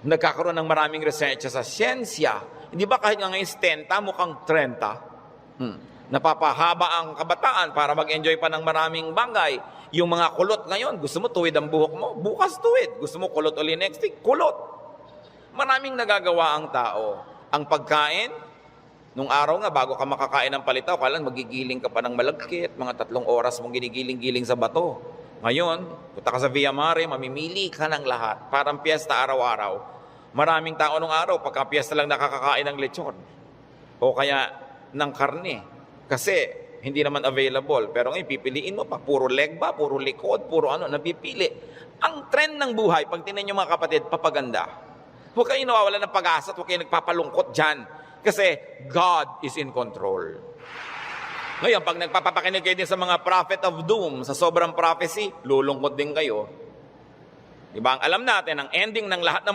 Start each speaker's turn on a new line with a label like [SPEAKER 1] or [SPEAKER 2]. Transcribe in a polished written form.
[SPEAKER 1] Nagkakaroon ng maraming research sa siyensya. Hindi ba kahit nga ngayon 70, mukhang 30? Napapahaba ang kabataan para mag-enjoy pa ng maraming bagay. Yung mga kulot ngayon, gusto mo tuwid ang buhok mo, bukas tuwid. Gusto mo kulot uli next week, kulot. Maraming nagagawa ang tao. Ang pagkain, nung araw nga, bago ka makakain ng palitaw, kailan magigiling ka pa ng malagkit, mga 3 oras mong ginigiling-giling sa bato. Ngayon, punta ka sa Via Mare, mamimili ka ng lahat. Parang piyesta araw-araw. Maraming tao nung araw, pagka piyesta lang nakakakain ng lechon. O kaya ng karne. Kasi hindi naman available. Pero ngayon, pipiliin mo pa. Puro leg ba? Puro likod? Puro ano? Napipili. Ang trend ng buhay, pag tinan nyo mga kapatid, papaganda. Huwag kayo nawawala ng pag-asa at huwag kayo nagpapalungkot dyan. Kasi God is in control. Ngayon, pag nagpapakinig kayo din sa mga prophet of doom, sa sobrang prophecy, lulungkot din kayo. Diba? Ang alam natin, ang ending ng lahat ng